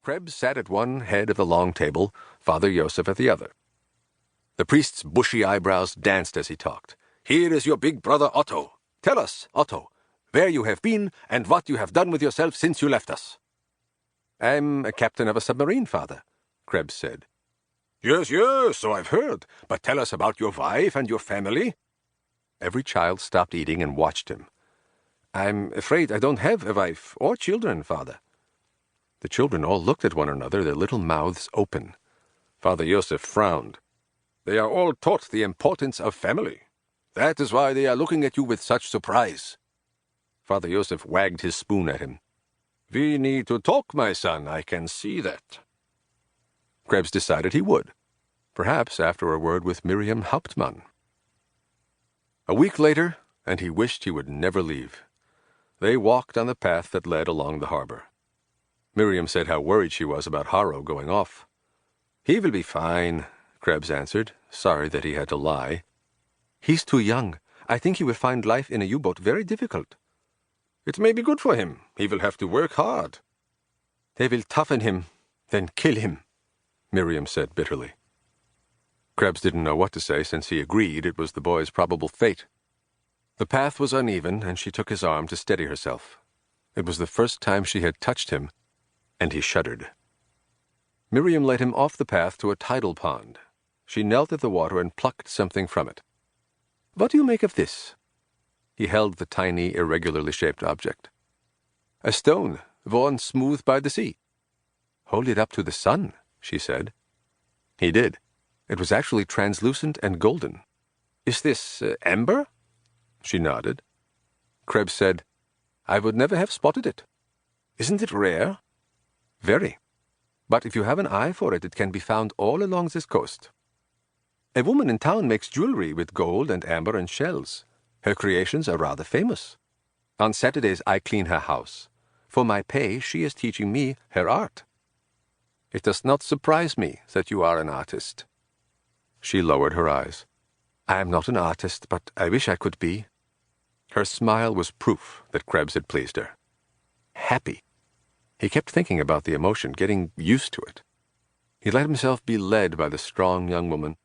Krebs sat at one head of the long table, Father Joseph at the other. The priest's bushy eyebrows danced as he talked. "Here is your big brother Otto. Tell us, Otto, where you have been and what you have done with yourself since you left us." "I'm a captain of a submarine, Father," Krebs said. Yes, so I've heard. But tell us about your wife and your family." Every child stopped eating and watched him. "I'm afraid I don't have a wife or children, Father." The children all looked at one another, their little mouths open. Father Joseph frowned. "They are all taught the importance of family. That is why they are looking at you with such surprise." Father Joseph wagged his spoon at him. "We need to talk, my son, I can see that." Krebs decided he would, perhaps after a word with Miriam Hauptmann. A week later, and he wished he would never leave. They walked on the path that led along the harbor. Miriam said how worried she was about Harrow going off. "He will be fine," Krebs answered, sorry that he had to lie. "He's too young. I think he will find life in a U-boat very difficult." "It may be good for him. He will have to work hard." "They will toughen him, then kill him," Miriam said bitterly. Krebs didn't know what to say, since he agreed it was the boy's probable fate. The path was uneven, and she took his arm to steady herself. It was the first time she had touched him, and he shuddered. Miriam led him off the path to a tidal pond. She knelt at the water and plucked something from it. "What do you make of this?" He held the tiny, irregularly shaped object. "A stone, worn smooth by the sea." "Hold it up to the sun," she said. He did. It was actually translucent and golden. "Is this amber?" She nodded. Krebs said, "I would never have spotted it." "Isn't it rare?" "Very. But if you have an eye for it, it can be found all along this coast. A woman in town makes jewelry with gold and amber and shells. Her creations are rather famous. On Saturdays I clean her house. For my pay, she is teaching me her art." "It does not surprise me that you are an artist." She lowered her eyes. "I am not an artist, but I wish I could be." Her smile was proof that Krebs had pleased her. Happy. He kept thinking about the emotion, getting used to it. He let himself be led by the strong young woman,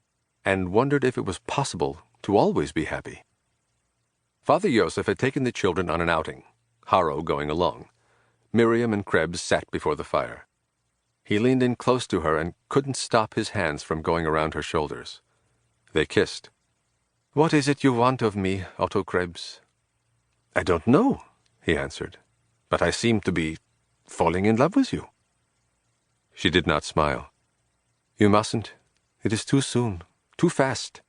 and wondered if it was possible to always be happy. Father Joseph had taken the children on an outing, Harrow going along. Miriam and Krebs sat before the fire. He leaned in close to her and couldn't stop his hands from going around her shoulders. They kissed. "What is it you want of me, Otto Krebs?" "I don't know," he answered, "but I seem to be falling in love with you." She did not smile. "You mustn't. It is too soon, too fast.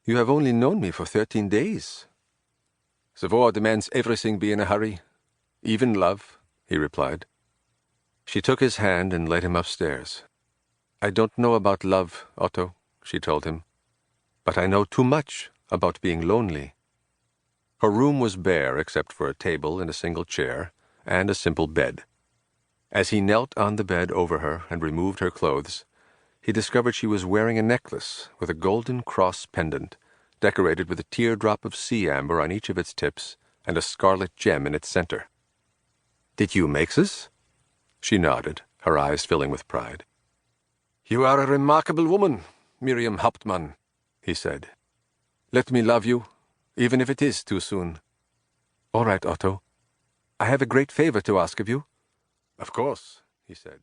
You have only known me for 13 days. "The war demands everything be in a hurry, even love," he replied. She took his hand and led him upstairs. "I don't know about love, Otto," she told him, "but I know too much about being lonely." Her room was bare except for a table and a single chair and a simple bed. As he knelt on the bed over her and removed her clothes, he discovered she was wearing a necklace with a golden cross pendant, decorated with a teardrop of sea amber on each of its tips and a scarlet gem in its center. "Did you make this?" She nodded, her eyes filling with pride. "You are a remarkable woman, Miriam Hauptmann," he said. "Let me love you, even if it is too soon." "All right, Otto. I have a great favor to ask of you." "Of course," he said.